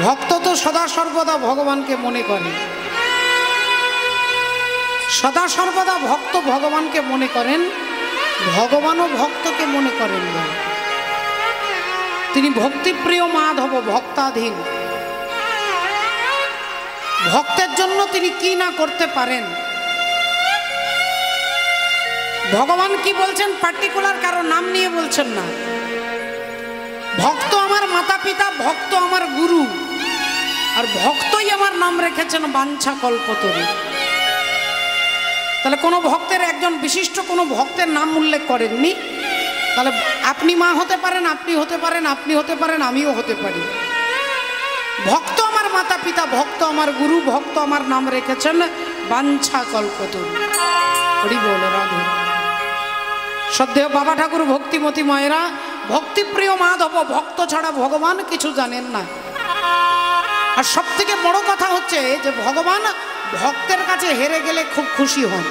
ভক্ত তো সদা সর্বদা ভগবানকে মনে করে, সদা সর্বদা ভক্ত ভগবানকে মনে করেন, ভগবানও ভক্তকে মনে করেন। তিনি ভক্তিপ্রিয় মাধব, ভক্তাধীন। ভক্তের জন্য তিনি কি না করতে পারেন। ভগবান কি বলছেন পার্টিকুলার কারো নাম নিয়ে বলছেন না। ভক্ত আমার মাতা পিতা, ভক্ত আমার গুরু, আর ভক্তই আমার নাম রেখেছেন বাঞ্ছা কল্পতরু। তাহলে কোনো ভক্তের, একজন বিশিষ্ট কোনো ভক্তের নাম উল্লেখ করেননি। তাহলে আপনি মা হতে পারেন, আপনি হতে পারেন, আপনি হতে পারেন, আমিও হতে পারি। ভক্ত আমার মাতা পিতা, ভক্ত আমার গুরু, ভক্ত আমার নাম রেখেছেন বাঞ্ছা কল্পতরু। হরি বল রাধে। শ্রদ্ধেয় বাবা ঠাকুর ভক্তিমতী মায়েরা, ভক্তিপ্রিয় মাধব, ভক্ত ছাড়া ভগবান কিছু জানেন না। আর সব থেকে বড় কথা হচ্ছে যে ভগবান ভক্তের কাছে হেরে গেলে খুব খুশি হন।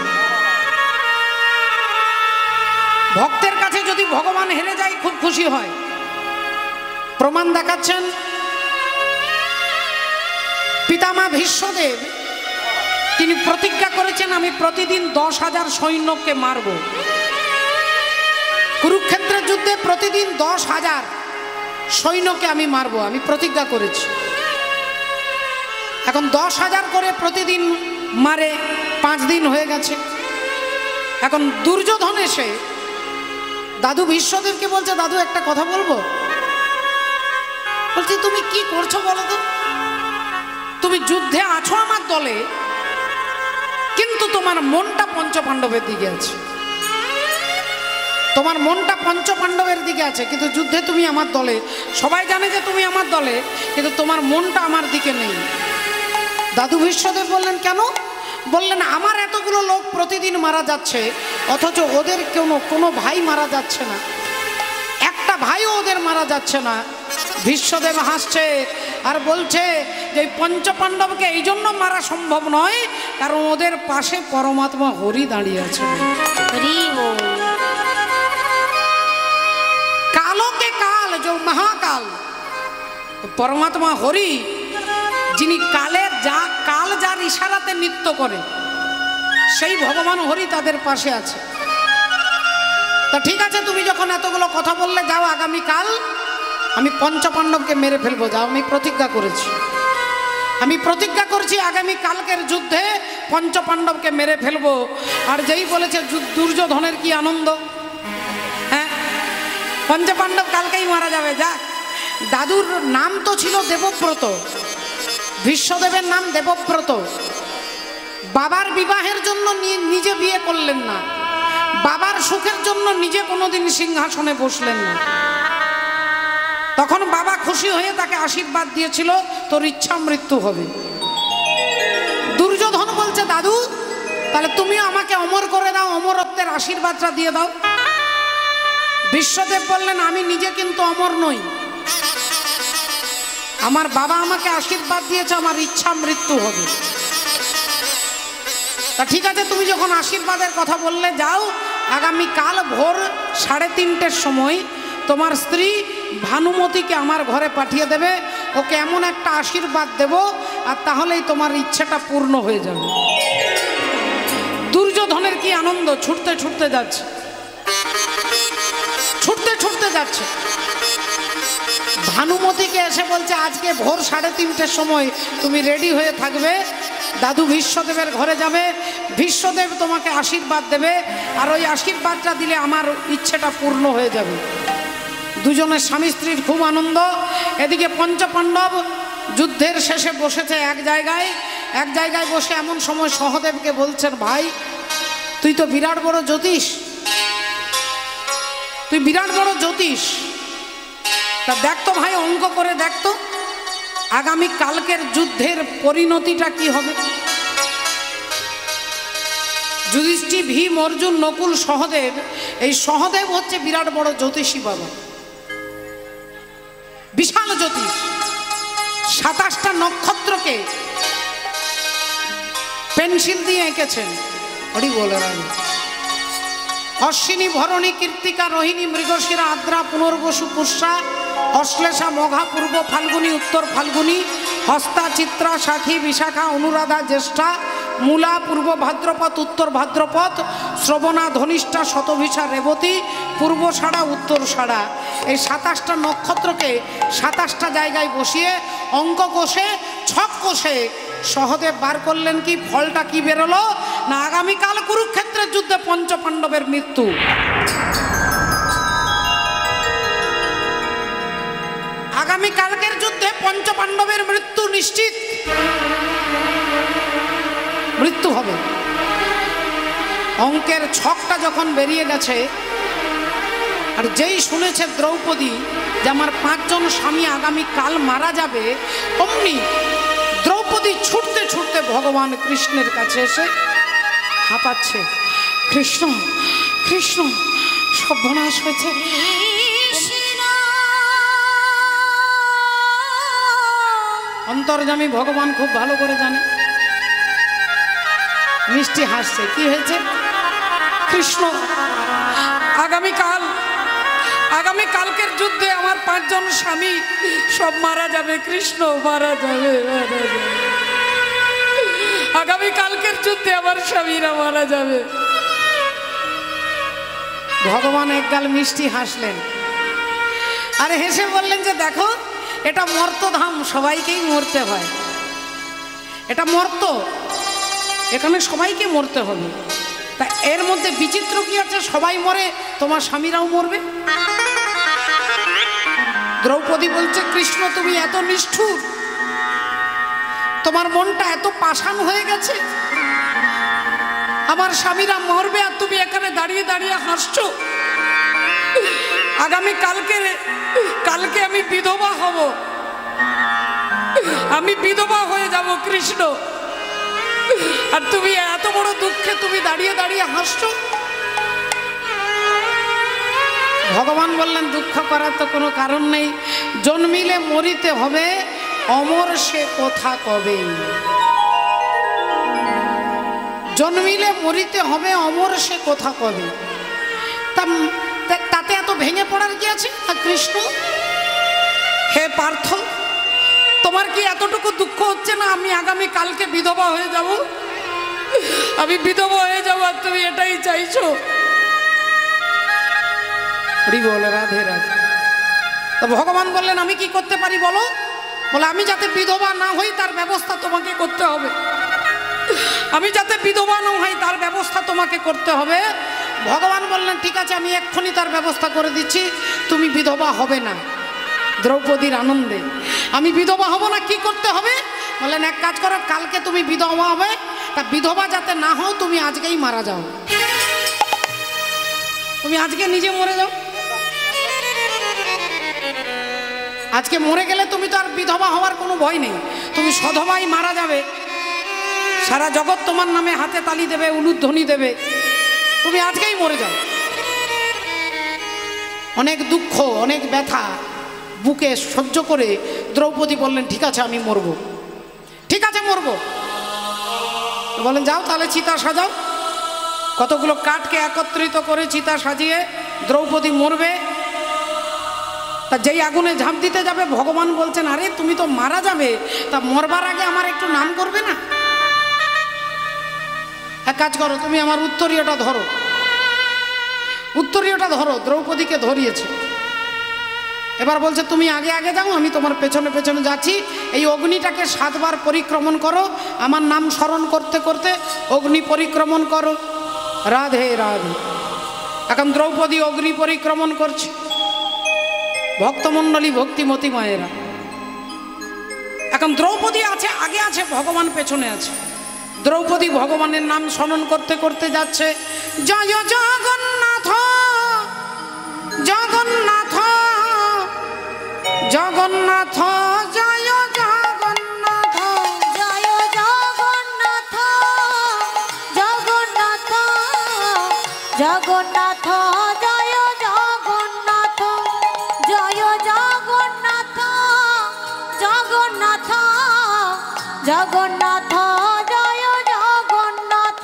ভক্তের কাছে যদি ভগবান হেরে যায় খুব খুশি হয়। প্রমাণ দেখাচ্ছেন পিতামা ভীষ্মদেব। তিনি প্রতিজ্ঞা করেছেন আমি প্রতিদিন 10,000 সৈন্যকে মারব। কুরুক্ষেত্রের যুদ্ধে প্রতিদিন 10,000 সৈন্যকে আমি মারব, আমি প্রতিজ্ঞা করেছি। এখন 10,000 করে প্রতিদিন মারে, 5 দিন হয়ে গেছে। এখন দুর্যোধন এসে দাদু ভীষ্মদেবকে বলছে, দাদু একটা কথা বলবো। বলছি তুমি কি করছো বলো তো? তুমি যুদ্ধে আছো আমার দলে, কিন্তু তোমার মনটা পঞ্চপাণ্ডবের দিকে আছে। তোমার মনটা পঞ্চপাণ্ডবের দিকে আছে, কিন্তু যুদ্ধে তুমি আমার দলে। সবাই জানে যে তুমি আমার দলে, কিন্তু তোমার মনটা আমার দিকে নেই। দাদু ভীষ্মদেব বললেন কেন? বললেন আমার এতগুলো লোক প্রতিদিন মারা যাচ্ছে, অথচ ওদের কোনো ভাই মারা যাচ্ছে না, একটা ভাইও ওদের মারা যাচ্ছে না। ভীষ্মদেব হাসছে আর বলছে যে পঞ্চপাণ্ডবকে এই জন্য মারা সম্ভব নয়, কারণ ওদের পাশে পরমাত্মা হরি দাঁড়িয়ে আছে। কালকে কাল, যে মহাকাল পরমাত্মা হরি, যিনি কালের কাল যার ইশারাতে নৃত্য করে, সেই ভগবান হরি তাদের পাশে আছে। তা ঠিক আছে, তুমি যখন এতগুলো কথা বললে, যাও আগামীকাল আমি পঞ্চপাণ্ডবকে মেরে ফেলবো। যাও, আমি প্রতিজ্ঞা করেছি, আমি প্রতিজ্ঞা করছি আগামী কালকের যুদ্ধে পঞ্চপাণ্ডবকে মেরে ফেলবো। আর যেই বলেছে দুর্যোধনের কি আনন্দ, হ্যাঁ, পঞ্চপাণ্ডব কালকেই মারা যাবে। যাক, দাদুর নাম তো ছিল দেবব্রত, ভীষ্মদেবের নাম দেবব্রত। বাবার বিবাহের জন্য নিজে বিয়ে করলেন না, বাবার সুখের জন্য নিজে কোনোদিন সিংহাসনে বসলেন না। তখন বাবা খুশি হয়ে তাকে আশীর্বাদ দিয়েছিল, তোর ইচ্ছা মৃত্যু হবে। দুর্যোধন বলছে দাদু তাহলে তুমিও আমাকে অমর করে দাও, অমরত্বের আশীর্বাদটা দিয়ে দাও। বিশ্বদেব বললেন আমি নিজে কিন্তু অমর নই, আমার বাবা আমাকে আশীর্বাদ দিয়েছে, আমার ইচ্ছা মৃত্যু হবে। তা ঠিক আছে, তুমি যখন আশীর্বাদের কথা বললে, যাও আগামীকাল ভোর 3:30-র সময় তোমার স্ত্রী ভানুমতিকে আমার ঘরে পাঠিয়ে দেবে, ওকে এমন একটা আশীর্বাদ দেব, আর তাহলেই তোমার ইচ্ছাটা পূর্ণ হয়ে যাবে। দুর্যোধনের কি আনন্দ, ছুটতে ছুটতে যাচ্ছে, ছুটতে ছুটতে যাচ্ছে। ভানুমতিকে এসে বলছে আজকে ভোর 3:30-র সময় তুমি রেডি হয়ে থাকবে, দাদু ভীষ্মদেবের ঘরে যাবে, ভীষ্মদেব তোমাকে আশীর্বাদ দেবে, আর ওই আশীর্বাদটা দিলে আমার ইচ্ছেটা পূর্ণ হয়ে যাবে। দুজনের স্বামী স্ত্রীর খুব আনন্দ। এদিকে পঞ্চপাণ্ডব যুদ্ধের শেষে বসেছে এক জায়গায় বসে এমন সময় সহদেবকে বলছেন, ভাই তুই তো বিরাট বড় জ্যোতিষ, তুই বিরাট বড় জ্যোতিষ, তা দেখতো ভাই অঙ্ক করে দেখতো আগামী কালকের যুদ্ধের পরিণতিটা কি হবে। যুধিষ্ঠির, ভীম, অর্জুন, নকুল, সহদেব, এই সহদেব হচ্ছে বিরাট বড় জ্যোতিষী বাবা, বিশাল জ্যোতিষ। 27টা নক্ষত্রকে পেন্সিল দিয়ে এঁকেছেন। হরি বল রাম। অশ্বিনী, ভরণী, কৃত্তিকা, রোহিণী, মৃগশিরা, আদ্রা, পুনর্বসু, পুষ্যা, অশ্লেষা, মঘা, পূর্ব ফাল্গুনী, উত্তর ফাল্গুনী, হস্তা, চিত্রা, সাখী, বিশাখা, অনুরাধা, জ্যেষ্ঠা, মূলা, পূর্ব ভাদ্রপদ, উত্তর ভাদ্রপদ, শ্রবণা, ধনিষ্ঠা, শতভিষা, রেবতী, পূর্বষাঢ়া, উত্তরষাঢ়া। এই 27টা নক্ষত্রকে 27টা জায়গায় বসিয়ে অঙ্ক কষে ছক কষে সহদেব বার করলেন। কি ফলটা কি বেরোলো না, আগামীকাল কুরুক্ষেত্রের যুদ্ধে পঞ্চপাণ্ডবের মৃত্যু। আগামীকালকের যুদ্ধে পঞ্চপাণ্ডবের মৃত্যু নিশ্চিত, মৃত্যু হবে। অঙ্কের ছকটা যখন বেরিয়ে গেছে, আর যেই শুনেছে দ্রৌপদী যে আমার 5 জন স্বামী আগামীকাল মারা যাবে, অমনি দ্রৌপদী ছুটতে ছুটতে ভগবান কৃষ্ণের কাছে এসে হাঁপাচ্ছে, কৃষ্ণ কৃষ্ণ সর্বনাশ হয়েছে। অন্তর্যামী ভগবান খুব ভালো করে জানে। মিষ্টি হাসছে, কি হয়েছে? কৃষ্ণ আগামীকালকের যুদ্ধে আমার 5 জন স্বামী সব মারা যাবে, কৃষ্ণ মারা যাবে, আগামীকালকের যুদ্ধে আমার স্বামীরা মারা যাবে। ভগবান একগাল মিষ্টি হাসলেন, আর হেসে বললেন যে দেখো, এটা মর্তধাম, সবাইকেই মরতে হয়, এটা মর্ত, এখানে সবাইকে মরতে হবে। তা এর মধ্যে বিচিত্র কি আছে? সবাই মরে, তোমার স্বামীরাও মরবে। দ্রৌপদী বলছে, কৃষ্ণ তুমি এত নিষ্ঠুর, তোমার মনটা এত পাষাণ হয়ে গেছে, আমার স্বামীরা মরবে আর তুমি এখানে দাঁড়িয়ে দাঁড়িয়ে হাসছো। কালকে আমি বিধবা হব, আমি বিধবা হয়ে যাব কৃষ্ণ, আর তুমি এত বড় দুঃখে তুমি দাঁড়িয়ে দাঁড়িয়ে হাসছো। ভগবান বললেন, দুঃখ করার তো কোনো কারণ নেই, জন্মিলে মরিতে হবে, অমর সে কথা কবে। জন্মিলে মরিতে হবে, অমর সে কথা কবে। তাতে এত ভেঙে পড়ার কি আছে? কৃষ্ণ হে পার্থ, তোমার কি এতটুকু দুঃখ হচ্ছে না আমি আগামী কালকে বিধবা হয়ে যাব? আমি বিধবা হয়ে যাব আর তুমি এটাই চাইছো? বল রাধে রাধে। তো ভগবান বললেন, আমি কি করতে পারি বলো? বলে, আমি যাতে বিধবা না হই তার ব্যবস্থা তোমাকে করতে হবে, আমি যাতে বিধবা না হই তার ব্যবস্থা তোমাকে করতে হবে। ভগবান বললেন, ঠিক আছে, আমি এক্ষুনি তার ব্যবস্থা করে দিচ্ছি, তুমি বিধবা হবে না। দ্রৌপদীর আনন্দে, আমি বিধবা হব না, কি করতে হবে? বললেন, এক কাজ করো, কালকে তুমি বিধবা হবে, তা বিধবা যাতে না হও তুমি আজকেই মারা যাও, তুমি আজকে নিজে মরে যাও। আজকে মরে গেলে তুমি তো আর বিধবা হওয়ার কোনো ভয় নেই, তুমি সধবাই মারা যাবে, সারা জগৎ তোমার নামে হাতে তালি দেবে, উলুধ্বনি দেবে, তুমি আজকেই মরে যাও। অনেক দুঃখ, অনেক ব্যথা বুকে সহ্য করে দ্রৌপদী বললেন, ঠিক আছে আমি মরব, ঠিক আছে মরব। বলেন, যাও তাহলে চিতা সাজাও। কতগুলো কাঠকে একত্রিত করে চিতা সাজিয়ে দ্রৌপদী মরবে। তা যেই আগুনে ঝাঁপ দিতে যাবে, ভগবান বলছেন, আরে তুমি তো মারা যাবে, তা মরবার আগে আমার একটু নাম করবে না? এক কাজ করো, তুমি আমার উত্তরীয়টা ধরো, উত্তরীয়টা ধরো। দ্রৌপদীকে ধরিয়েছে, এবার বলছে, তুমি আগে আগে যাও, আমি তোমার পেছনে পেছনে যাচ্ছি, এই অগ্নিটাকে 7 বার পরিক্রমণ করো, আমার নাম স্মরণ করতে করতে অগ্নি পরিক্রমণ করো। রাধে রাধে। এখন দ্রৌপদী অগ্নি পরিক্রমণ করছে, ভক্তমণ্ডলী ভক্তিমতী মায়েরা। এখন দ্রৌপদী আছে আগে, আছে ভগবান পেছনে আছে। দ্রৌপদী ভগবানের নাম স্মরণ করতে করতে যাচ্ছে, জয় জগন্নাথ জগন্নাথ জগন্নাথ, জয় জগন্নাথ জয় জগন্নাথ জগন্নাথ জগন্নাথ, জয় জগন্নাথ জয় জগন্নাথ জগন্নাথ জগন্নাথ, জয় জগন্নাথ।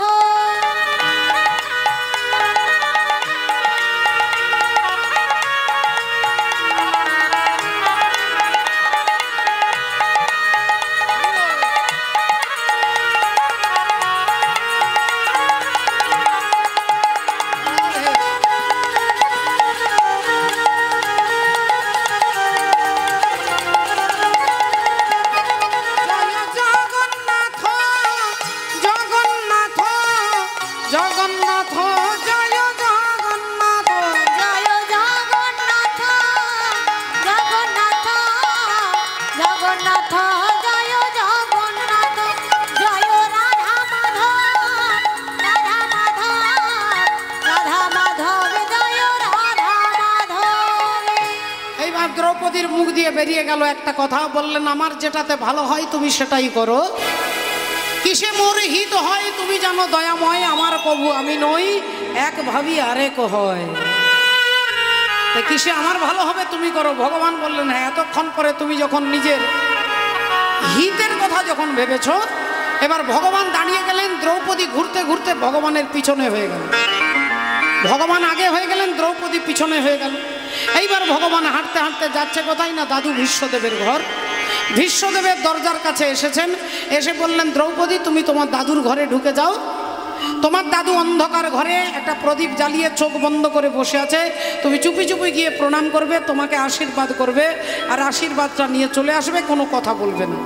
দ্রৌপদীর মুখ দিয়ে বেরিয়ে গেল একটা কথা, বললেন আমার যেটাতে ভালো হয় তুমি সেটাই করো, কিসে মোর হিত হয় তুমি জানো দয়াময়, আমার প্রভু আমি নই এক ভাবি আরেক হয়, কিসে আমার ভালো হবে তুমি করো। ভগবান বললেন হ্যাঁ, এতক্ষণ পরে তুমি যখন নিজের হিতের কথা যখন ভেবেছ, এবার ভগবান দাঁড়িয়ে গেলেন, দ্রৌপদী ঘুরতে ঘুরতে ভগবানের পিছনে হয়ে গেল, ভগবান আগে হয়ে গেলেন, দ্রৌপদী পিছনে হয়ে গেল। এইবার ভগবান হাঁটতে হাঁটতে যাচ্ছে কোথায় না দাদু ভীষ্মদেবের ঘর, ভীষ্মদেবের দরজার কাছে এসেছেন, এসে বললেন দ্রৌপদী তুমি তোমার দাদুর ঘরে ঢুকে যাও, তোমার দাদু অন্ধকার ঘরে একটা প্রদীপ জ্বালিয়ে চোখ বন্ধ করে বসে আছে, তুমি চুপি চুপি গিয়ে প্রণাম করবে, তোমাকে আশীর্বাদ করবে, আর আশীর্বাদটা নিয়ে চলে আসবে, কোনো কথা বলবে না।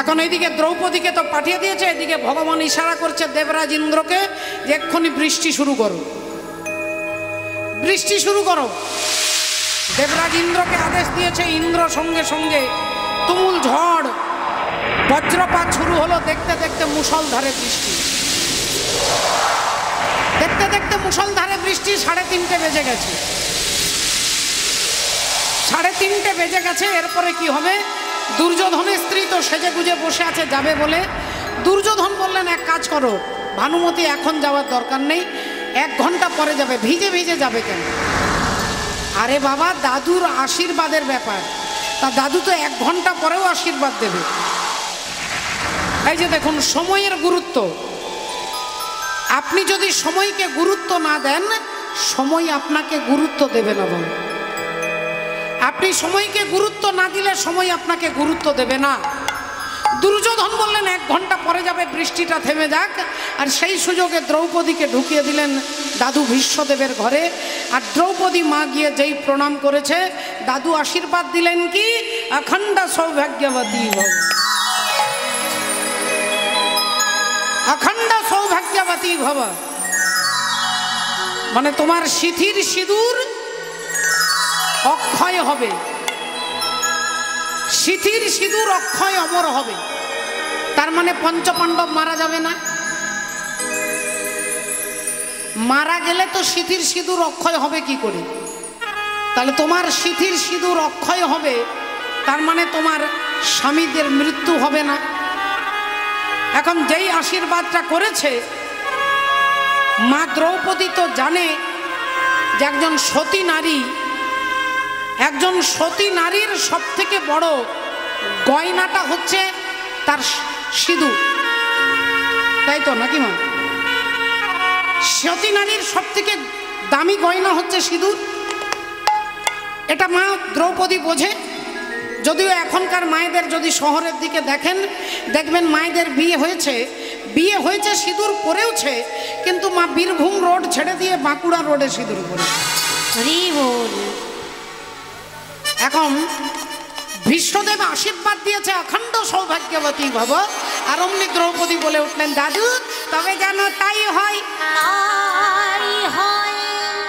এখন এইদিকে দ্রৌপদীকে তো পাঠিয়ে দিয়েছে, এদিকে ভগবান ইশারা করছে দেবরাজ ইন্দ্রকে যে এক্ষুনি বৃষ্টি শুরু করো, বৃষ্টি শুরু করো। দেবরাজ ইন্দ্রকে আদেশ দিয়েছে, ইন্দ্র সঙ্গে সঙ্গে তুমুল ঝড় বজ্রপাত শুরু হলো, দেখতে দেখতে মুষলধারে বৃষ্টি, দেখতে দেখতে মুষলধারে বৃষ্টি। 3:30 বেজে গেছে, 3:30 বেজে গেছে। এরপরে কি হবে? দুর্যোধনের স্ত্রী তো সেজে গুজে বসে আছে যাবে বলে, দুর্যোধন বললেন এক কাজ করো ভানুমতি, এখন যাওয়ার দরকার নেই, 1 ঘন্টা পরে যাবে। ভিজে ভিজে যাবে কেন? আরে বাবা দাদুর আশীর্বাদের ব্যাপার, তা দাদু তো 1 ঘন্টা পরেও আশীর্বাদ দেবে। এই যে দেখুন সময়ের গুরুত্ব, আপনি যদি সময়কে গুরুত্ব না দেন, সময় আপনাকে গুরুত্ব দেবে না। বল, আপনি সময়কে গুরুত্ব না দিলে সময় আপনাকে গুরুত্ব দেবে না। দুর্যোধন বললেন 1 ঘন্টা পরে যাবে, বৃষ্টিটা থেমে যাক। আর সেই সুযোগে দ্রৌপদীকে ঢুকিয়ে দিলেন দাদু ভীষ্মদেবের ঘরে। আর দ্রৌপদী মা গিয়ে যেই প্রণাম করেছে, দাদু আশীর্বাদ দিলেন কি অখণ্ড সৌভাগ্যবতী ভব, অখণ্ড সৌভাগ্যবতী ভব, মানে তোমার সিথির সিঁদুর অক্ষয় হবে, সিথির সিঁদুর অক্ষয় অমর হবে। তার মানে পঞ্চপাণ্ডব মারা যাবে না, মারা গেলে তো সিথির সিঁদুর অক্ষয় হবে কি করে? তাহলে তোমার সিথির সিঁদুর অক্ষয় হবে, তার মানে তোমার স্বামীদের মৃত্যু হবে না। এখন যেই আশীর্বাদটা করেছে, মা দ্রৌপদী তো জানে যে একজন সতী নারী, একজন সতী নারীর সব থেকে বড় গয়নাটা হচ্ছে তার সিঁদুর, তাই তো নাকি মা? সতী নারীর সব থেকে দামি গয়না হচ্ছে সিঁদুর, এটা মা দ্রৌপদী বোঝে। যদিও এখনকার মায়েদের যদি শহরের দিকে দেখেন, দেখবেন মায়েদের বিয়ে হয়েছে সিঁদুর পরেওছে, কিন্তু মা বীরভূম রোড ছেড়ে দিয়ে বাঁকুড়া রোডে সিঁদুর পরে। এখন ভীষ্মদেব আশীর্বাদ দিয়েছে অখণ্ড সৌভাগ্যবতী ভব, আর অমনি দ্রৌপদী বলে উঠলেন দাদু তবে যেন তাই হয়।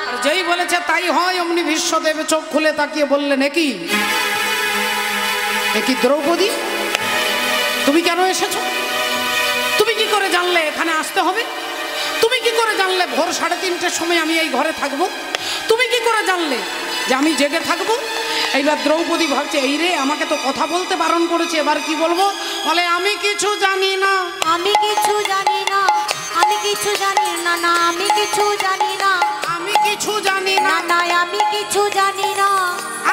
আর যেই বলেছে তাই হয়, অমনি ভীষ্মদেব চোখ খুলে তাকিয়ে বললেন একই দ্রৌপদী, তুমি কেন এসেছো? তুমি কি করে জানলে এখানে আসতে হবে? তুমি কি করে জানলে ভোর 3:30-র সময় আমি এই ঘরে থাকবো? তুমি কি করে জানলে যে আমি জেগে থাকবো? এইবার দ্রৌপদী ভাবছে এই রে, আমাকে তো কথা বলতে বারণ করেছে, এবার কি বলবো? বলে আমি কিছু জানি না, আমি কিছু জানি না, আমি কিছু জানি না, না আমি কিছু জানি না, আমি কিছু জানি না, না আমি কিছু জানি না।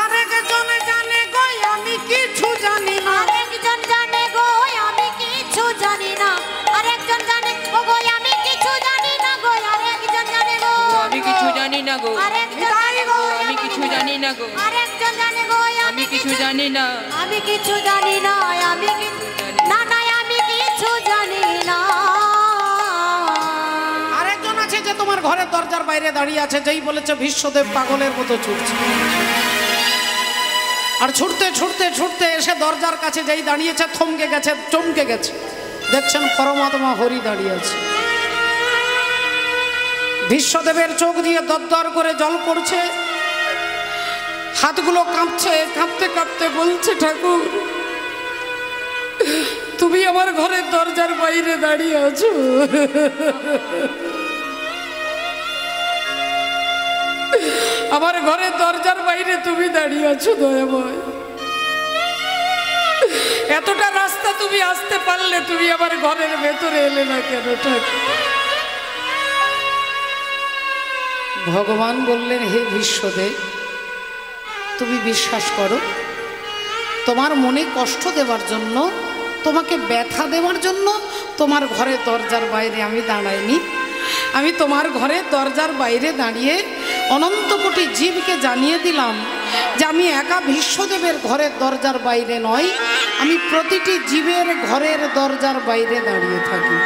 আরেকজন জানে গো আমি কিছু জানি না, আরেকজন জানে গো আমি কিছু জানি না, আরেকজন জানে গো আমি কিছু জানি না গো, আরেকজন জানে গো আমি কিছু জানি না গো, আরেকজন জানে গো আমি কিছু জানি না গো, আরেকজন জানে গো আমি কিছু জানি না, আমি কিছু জানি না, আমি না না আমি কিছু জানি না। আরেকজন আছে যে তোমার ঘরের দরজার বাইরে দাঁড়িয়ে আছে, যেই বলেছে ভীষ্মদেব পাগলের মতো ছুটছে, আর ছুটতে ছুটতে ছুটতে এসে দরজার কাছে যেই দাঁড়িয়েছে থমকে গেছে, চমকে গেছে, দেখছেন পরমাত্মা হরি দাঁড়িয়ে আছে। ভীষ্মদেবের চোখ দিয়ে দরদর করে জল পড়ছে, হাতগুলো কাঁপছে, কাঁপতে কাঁপতে বলছে ঠাকুর তুমি আমার ঘরের দরজার বাইরে দাঁড়িয়ে আছো, আমার ঘরে দরজার বাইরে তুমি দাঁড়িয়ে আছো দয়াময়। এতটা রাস্তা তুমি আসতে পারলে তুমি আমার ঘরের ভেতরে এলে না কেন ঠাকুর? ভগবান বললেন, হে বিশ্বদেব, তুমি বিশ্বাস করো, তোমার মনে কষ্ট দেওয়ার জন্য, তোমাকে ব্যথা দেওয়ার জন্য তোমার ঘরে দরজার বাইরে আমি দাঁড়াইনি। আমি তোমার ঘরে দরজার বাইরে দাঁড়িয়ে অনন্ত কোটি জীবকে জানিয়ে দিলাম যে আমি একা বিশ্বদেবের ঘরের দরজার বাইরে নয়, আমি প্রতিটি জীবের ঘরের দরজার বাইরে দাঁড়িয়ে থাকি।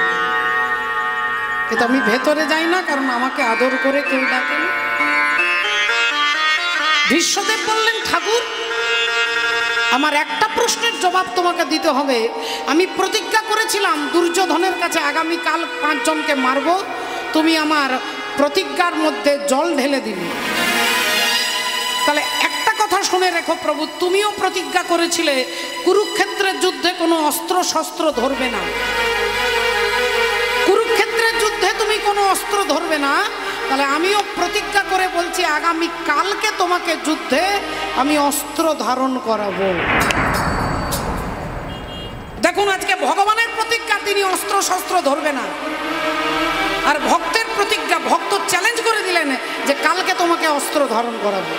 কিন্তু আমি ভেতরে যাই না, কারণ আমাকে আদর করে কেউ ডাকে না। বিশ্বদেব বললেন, ঠাকুর, আমার একটা প্রশ্নের জবাব তোমাকে দিতে হবে। আমি প্রতিজ্ঞা করেছিলাম দুর্যোধনের কাছে আগামীকাল 5 জনকে মারব, তুমি আমার প্রতিজ্ঞার মধ্যে জল ঢেলে দিলে। তাহলে একটা কথা শুনে রেখো প্রভু, তুমিও প্রতিজ্ঞা করেছিলে কুরুক্ষেত্রের যুদ্ধে কোনো অস্ত্র শস্ত্র ধরবে না। কুরুক্ষেত্রের যুদ্ধে তুমি কোনো অস্ত্র ধরবে না। তাহলে আমিও প্রতিজ্ঞা করে বলছি, আগামী কালকে তোমাকে যুদ্ধে আমি অস্ত্র ধারণ করাবো। দেখুন, আজকে ভগবানের প্রতিজ্ঞা, তিনি অস্ত্র শস্ত্র ধরবে না। আর ভক্তের প্রতিজ্ঞা, ভক্ত চ্যালেঞ্জ করে দিলেন যে কালকে তোমাকে অস্ত্র ধারণ করাবো।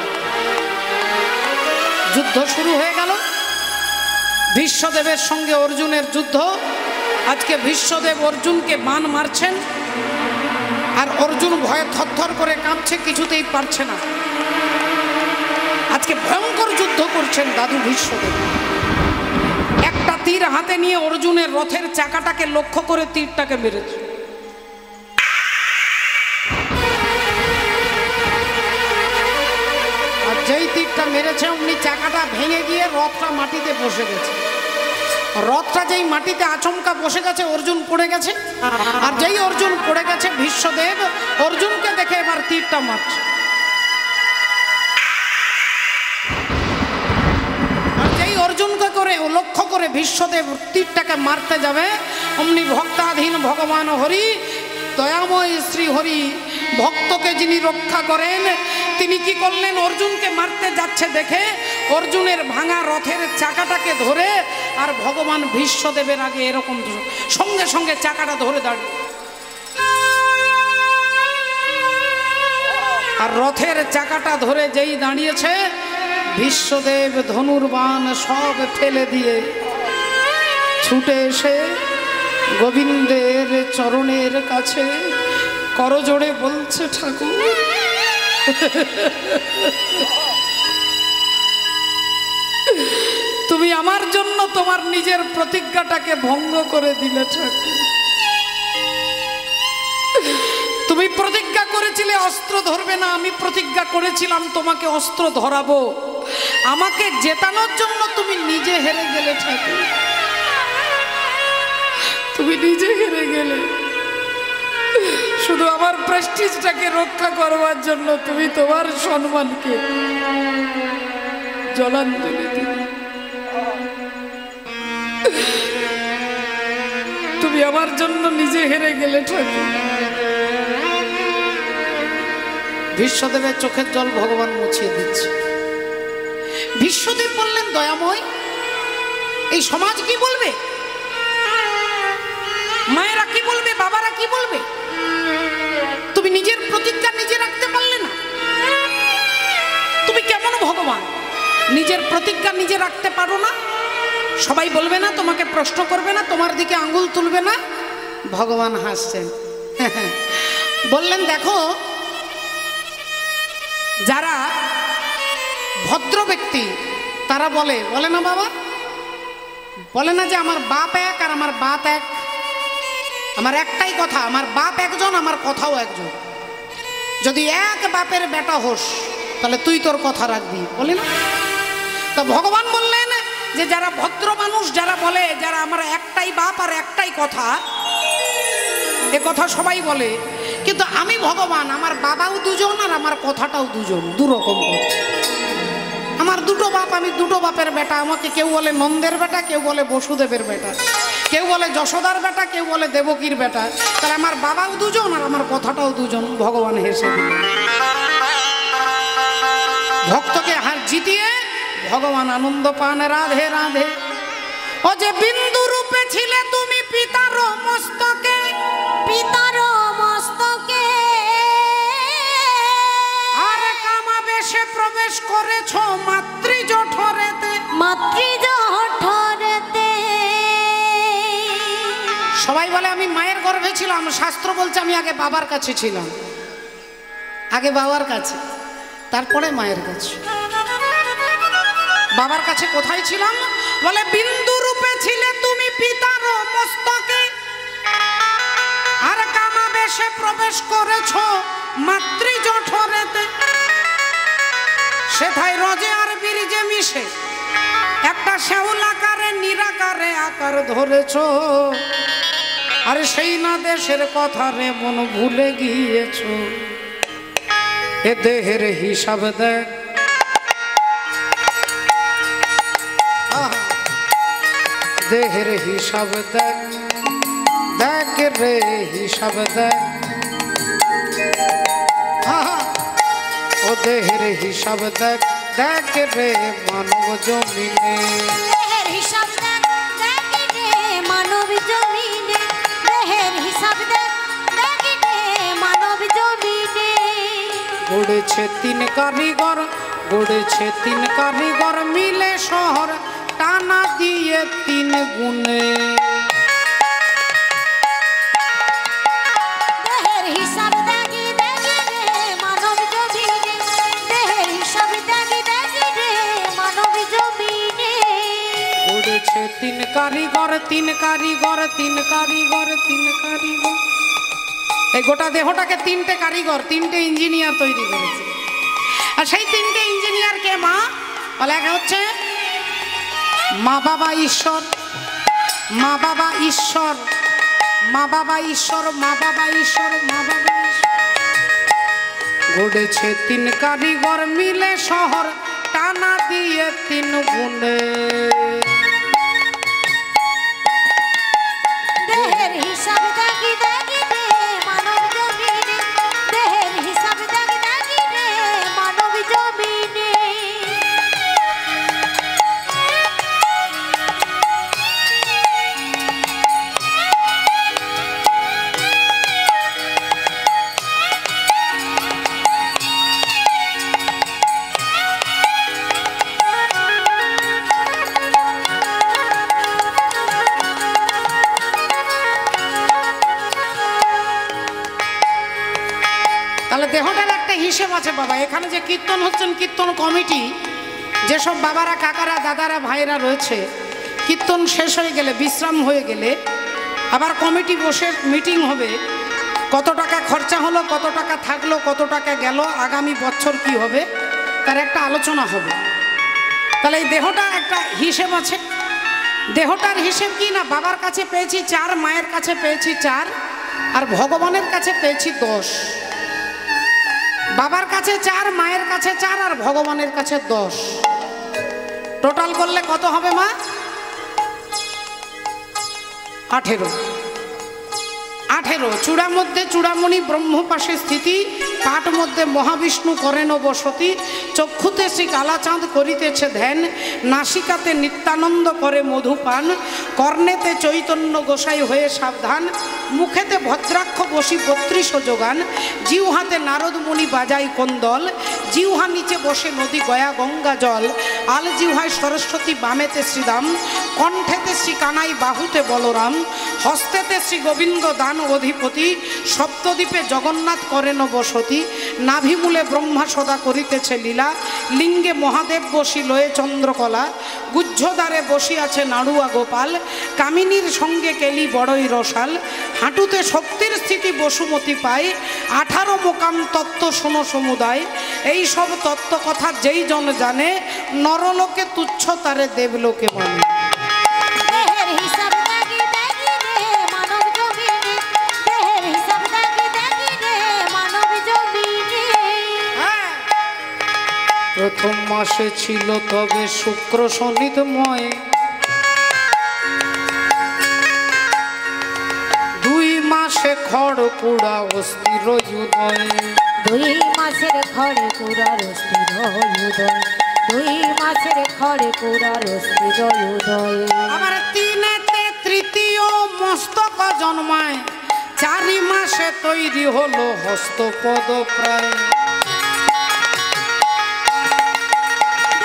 যুদ্ধ শুরু হয়ে গেল, ভীষ্মদেবের সঙ্গে অর্জুনের যুদ্ধ। আজকে ভীষ্মদেব অর্জুনকে বাণ মারছেন, আর অর্জুন ভয়ে থরথর করে কাঁপছে, কিছুতেই পারছে না। আজকে ভয়ঙ্কর যুদ্ধ করছেন দাদু ভীষ্মদেব। একটা তীর হাতে নিয়ে অর্জুনের রথের চাকাটাকে লক্ষ্য করে তীরটাকে মেরেছে। আর যেই তীরটা মেরেছে অমনি চাকাটা ভেঙে গিয়ে রথটা মাটিতে বসে গেছে। রথটা যেই মাটিতে আচমকা বসে গেছে, অর্জুন পড়ে গেছে। আর যেই অর্জুন পড়ে গেছে, ভীষ্মদেব অর্জুনকে দেখে এবার তীরটা মারছে। আর যেই অর্জুনকে করে লক্ষ্য করে ভীষ্মদেব তীরটাকে মারতে যাবে, অমনি ভক্তাধীন ভগবান হরি, দয়াময় শ্রী হরি, ভক্তকে যিনি রক্ষা করেন, তিনি কি করলেন, অর্জুনকে মারতে যাচ্ছে দেখে অর্জুনের ভাঙা রথের চাকাটাকে ধরে, আর ভগবান ভীষ্মদেবের আগে এরকম সঙ্গে সঙ্গে চাকাটা ধরে দাঁড়িয়ে। আর রথের চাকাটা ধরে যেই দাঁড়িয়েছে, ভীষ্মদেব ধনুর্বাণ সব ফেলে দিয়ে ছুটে এসে গোবিন্দের চরণের কাছে করজোড়ে বলছে, ঠাকুর, তুমি আমার জন্য তোমার নিজের প্রতিজ্ঞাটাকে ভঙ্গ করে দিলে ঠাকুর। তুমি প্রতিজ্ঞা করেছিলে অস্ত্র ধরবে না, আমি প্রতিজ্ঞা করেছিলাম তোমাকে অস্ত্র ধরাবো। আমাকে জেতানোর জন্য তুমি নিজে হেরে গেলে ঠাকুর, তুমি নিজে হেরে গেলে। শুধু আমার প্রেস্টিজটাকে রক্ষা করবার জন্য তুমি তোমার সম্মানকে জলাঞ্জলি দিলে। তুমি আমার জন্য নিজে হেরে গেলে ঠাকুর। ভীষ্মদেবের চোখের জল ভগবান মুছিয়ে দিচ্ছে। ভীষ্মদেব বললেন, দয়াময়, এই সমাজ কি বলবে, মায়েরা কি বলবে, বাবারা কি বলবে? তুমি নিজের প্রতিজ্ঞা নিজে রাখতে পারলে না। তুমি কেমন ভগবান, নিজের প্রতিজ্ঞা নিজে রাখতে পারো না? সবাই বলবে না, তোমাকে প্রশ্ন করবে না, তোমার দিকে আঙ্গুল তুলবে না? ভগবান হাসছেন, বললেন, দেখো, যারা ভদ্র ব্যক্তি তারা বলে না বাবা, বলে না যে আমার বাপ এক আর আমার বাপ এক, আমার একটাই কথা, আমার বাপ একজন, আমার কথাও একজন। যদি এক বাপের বেটা হোস তাহলে তুই তোর কথা রাখবি, বলে না? তো ভগবান বললেন যে যারা ভদ্র মানুষ, যারা বলে, যারা আমার একটাই বাপ আর একটাই কথা, এ কথা সবাই বলে, কিন্তু আমি ভগবান, আমার বাবাও দুজন আর আমার কথাটাও দুজন, দুরকম কথা। আমার দুটো বাপ, আমি দুটো বাপের বেটা। আমাকে কেউ বলে নন্দের বেটা, কেউ বলে বসুদেবের বেটা, কেউ বলে যশোদার বেটা, কেউ বলে দেবকীর বেটা। তাহলে আমার বাবাও দুজন আর আমার কথাটাও দুজন। ভগবান হেসে দিলেন। ভক্তকে হার জিতিয়ে ভগবান আনন্দ পান। রাধে রাধে। ও যে বিন্দু রূপে ছিলে তুমি পিতার মস্তকে, পিতার মস্তকে আর কামাবেশে প্রবেশ করেছ মাতৃ জঠরেতে, মাতৃ জঠরেতে। সবাই বলে আমি মায়ের গর্ভে ছিলাম, শাস্ত্র বলছে আমি আগে বাবার কাছে ছিলাম, আগে বাবার কাছে তারপরে মায়ের কাছে। বাবার কাছে কোথায় ছিলাম? বলে বিন্দু রূপে ছিলে তুমি পিতার মস্তকে আর কামাবেশে প্রবেশ করেছ মাতৃ জঠরেতে। সেথায় রজে আর বীর্যে মিশে একটা শেউল আকারে নিরাকারে আকার ধরেছ। আর সেই না দেশের কথা রে মন ভুলে গিয়েছ। এ দেহের হিসাব দেখ, দেহের হিসাব দেখ, দেখ রে হিসাব দেখ। ও দেহের হিসাব দেখ, দেখ রে মানব জমিনে। দেহের হিসাব দেখ, দেখ রে মানব জমিনে। দেহের হিসাব দেখ, দেখ রে মানব জমিনে। গড়েছে তিন কারিগর, গড়েছে তিন কারিগর মিলে শহর টানা দিয়ে তিন গুণে। দেহের হিসাব দেখ, দেখ রে মানব জমিনে। দেহের হিসাব দেখ, দেখ রে মানব জমিনে। গড়েছে তিন কারিগর, তিন কারিগর, তিন কারিগর, তিন কারিগর। এই গোটা দেহটাকে তিনটে কারিগর, তিনটে ইঞ্জিনিয়ার তৈরি করেছে। আর সেই তিনটে ইঞ্জিনিয়ার কে? মা বলে, এক হচ্ছে মা বাবা ঈশ্বর, মা বাবা ঈশ্বর, মা বাবা ঈশ্বর, মা বাবা ঈশ্বর, মা বাবা ঈশ্বর। গড়েছে তিন কারিগর মিলে শহর টানা দিয়ে তিন গুণে। দেহের হিসাব দেখ, দেখ রে মানব জমিনে। দেহের হিসাব দেখ, দেখ রে মানব জমিনে। তাহলে দেহটার একটা হিসেব আছে বাবা। এখানে যে কীর্তন হচ্ছেন, কীর্তন কমিটি, যেসব বাবারা, কাকারা, দাদারা, ভাইরা রয়েছে, কীর্তন শেষ হয়ে গেলে, বিশ্রাম হয়ে গেলে আবার কমিটি বসে মিটিং হবে। কত টাকা খরচা হলো, কত টাকা থাকলো, কত টাকা গেল, আগামী বছর কি হবে তার একটা আলোচনা হবে। তাহলে এই দেহটা একটা হিসেব আছে। দেহটার হিসেব কি না? বাবার কাছে পেয়েছি 4, মায়ের কাছে পেয়েছি 4, আর ভগবানের কাছে পেয়েছি 10। বাবার কাছে 4, মায়ের কাছে 4, আর ভগবানের কাছে 10। টোটাল করলে কত হবে মা? 18। 18। চূড়ার মধ্যে চূড়ামণি ব্রহ্ম পাশে স্থিতি, পাট মধ্যে মহাবিষ্ণু করেন বসতি, চক্ষুতে শ্রী কালাচাঁদ করিতেছে ধ্যান, নাসিকাতে নিত্যানন্দ করে মধুপান, কর্ণেতে চৈতন্য গোসাই হয়ে সাবধান, মুখেতে ভদ্রাক্ষ বসি 32 যোগান, জিহ্বাতে নারদ মুনি বাজাই কোন্দল, জিহ্বা নিচে বসে নদী গয়া গঙ্গা জল, আল জিহ্বায় সরস্বতী, বামেতে শ্রীদাম, কণ্ঠেতে শ্রী কানাই, বাহুতে বলরাম, হস্তেতে শ্রী গোবিন্দ দান অধিপতি, সপ্তদ্বীপে জগন্নাথ করেন বসতি, নাভিমূলে ব্রহ্মা সদা করিতেছে লীলা, লিঙ্গে মহাদেব বসি লয়ে চন্দ্রকলা, গুহ্যদ্বারে বসি আছে নাড়ুয়া গোপাল, কামিনীর সঙ্গে কেলি বড়ই রসাল, হাঁটুতে শক্তির স্থিতি বসুমতি পায়, 18 মোকাম তত্ত্ব শোনো সমুদায়, এই সব তত্ত্ব কথা যেই জন জানে, নরলোকে তুচ্ছ তারে দেবলোকে মানে। দেহের হিসাব দেখ, দেখ রে মানব জমিনে। দেহের হিসাব দেখ, দেখ রে মানব জমিনে। প্রথম মাসে ছিল তবে শুক্র শনিতময়, 2 মাসে খড় কুড়া অস্থির উদয়, দুই মাসের খড়ে কুড়ার স্থির উদয়, দুই মাসের খড়ে কুড়ার স্থির উদয়। আবার তিনেতে তৃতীয় মস্তক জন্মায়, 4 মাসে তৈরি হলো হস্তপদ প্রায়।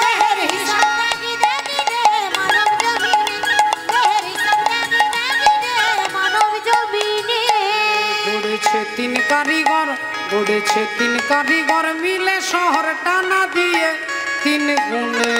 দেহের হিসাব দেখি দেখি রে মানব জমিনে, দেহের হিসাব দেখি দেখি রে মানব জমিনে। গড়েছে 3 কারিগর, গড়েছে 3 কারিগর মিলে শহর টানা দিয়ে 3 গুণে।